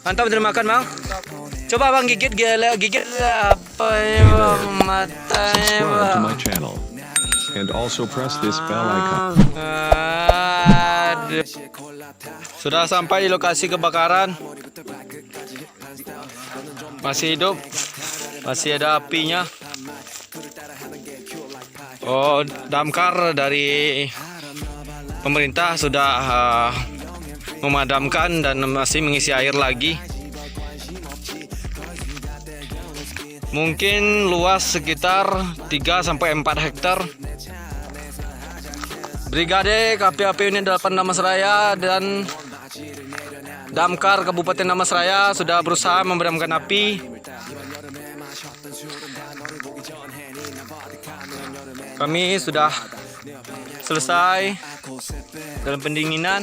Mantap, terima makan bang. Coba bang gigit apa ya bang, matanya Subscribe to bang. my channel and also press this bell icon. Aduh. Sudah sampai di lokasi kebakaran. Masih hidup, masih ada apinya. Oh, damkar dari pemerintah sudah memadamkan dan masih mengisi air lagi. Mungkin luas sekitar 3 sampai 4 hektar. Brigade KPAP Unit 8 Damastraya dan Damkar Kabupaten Damastraya sudah berusaha memadamkan api. Kami sudah selesai dalam pendinginan.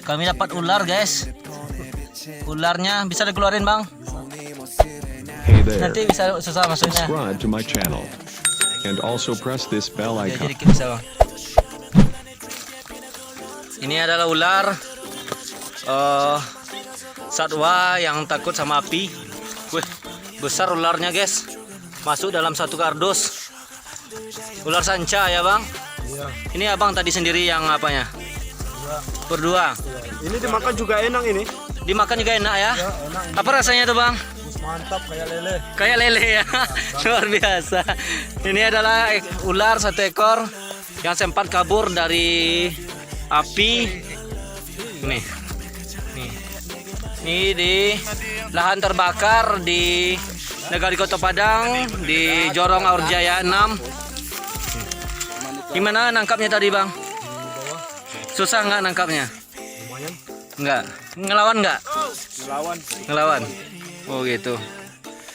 Kami dapat ular guys. Ularnya bisa dikeluarin bang. Hey there, Nanti bisa susah masuknya. subscribe to my channel and also press this bell Ya, icon. jadi bisa bang. Ini adalah ular satwa yang takut sama api. Wih, besar ularnya guys. Masuk dalam satu kardus. Ular sanca ya bang. Iya. Ini abang tadi sendiri yang apanya? Berdua. Ini dimakan juga enak ini. Dimakan juga enak ya? Ya, enak. Apa rasanya tuh bang? Mantap kayak lele. Kayak lele ya. Luar biasa. Ini adalah ular satu ekor yang sempat kabur dari api. Nih. Nih. Ini di lahan terbakar di Negari Kota Padang di Jorong Aurjaya 6. Gimana nangkapnya tadi bang? Susah nggak nangkapnya? Lumayan. Nggak. Ngelawan nggak? Melawan. Ngelawan. Oh gitu.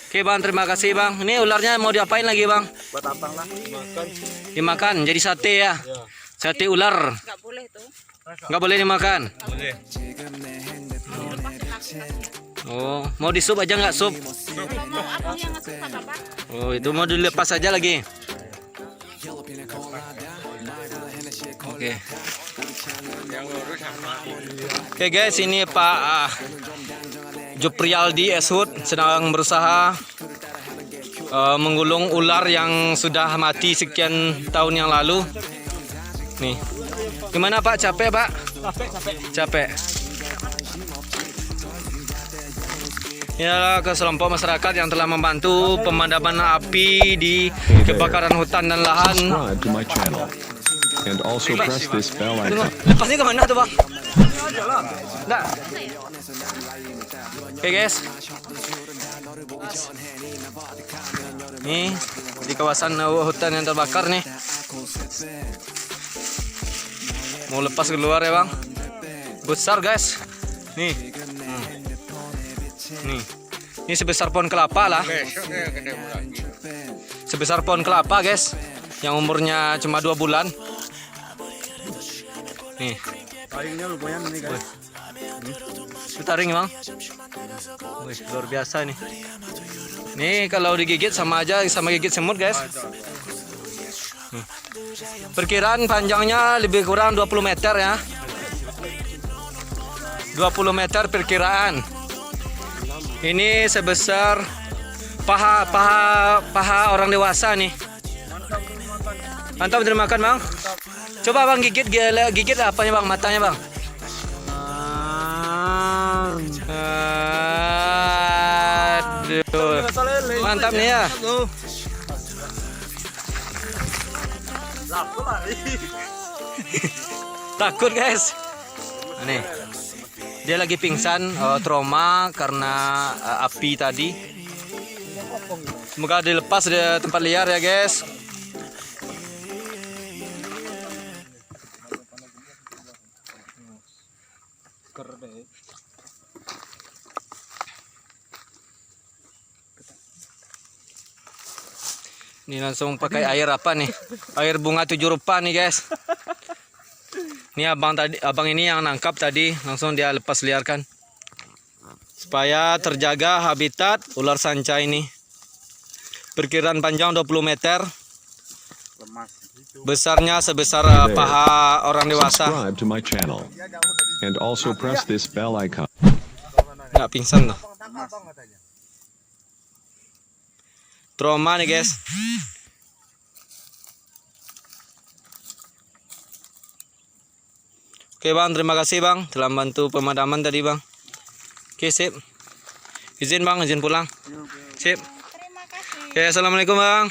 Oke bang, terima kasih bang. Ini ularnya mau diapain lagi bang? Buat apa lah? Makan. Dimakan jadi sate ya? Ya. Sate ular. Nggak boleh tuh. Nggak boleh dimakan. Boleh. Oh, mau disup aja nggak sup? Mau apa yang nggak suka apa? Oh, itu mau dilepas aja lagi. Oke. Oke guys, ini Pak Juprialdi Eshud sedang berusaha menggulung ular yang sudah mati sekian tahun yang lalu. Nih, gimana Pak? Capek Pak? Capek. Ya, ke sekelompok masyarakat yang telah membantu pemadaman api di kebakaran hutan dan lahan. Subscribe to my channel and also press this bell icon. Lepasnya kemana tuh bang? Nggak. Oke guys. Nih di kawasan hutan yang terbakar nih. Mau lepas keluar ya bang? Besar guys. Nih. Nih. Ini sebesar pohon kelapa lah. Sebesar pohon kelapa guys. Yang umurnya cuma 2 bulan. Nih. Taringnya lumayan ini guys. Itu taring bang. Wih, luar biasa nih. Nih kalau digigit sama aja sama gigit semut guys. Perkiraan panjangnya lebih kurang 20 meter ya. 20 meter perkiraan. Ini sebesar paha orang dewasa nih. Mantap, terima makan bang. Coba bang gigit apanya bang, matanya bang. Aduh, mantap nih ya. Takut guys. Nih, dia lagi pingsan, trauma karena api tadi. Semoga dilepas di tempat liar ya guys. Ini langsung pakai air apa nih? Air bunga 7 rupa nih guys. Ini abang ini yang nangkap tadi, langsung dia lepas liarkan. Supaya terjaga habitat ular sanca ini. Perkiraan panjang 20 meter. Lemas. Besarnya sebesar paha orang dewasa. Subscribe to my channel. And also press this bell icon. Nggak pingsan tuh. Trauma nih guys. Oke bang, terima kasih bang telah bantu pemadaman tadi bang. Oke sip. Izin bang, izin pulang. Sip. Terima kasih. Oke, assalamualaikum bang.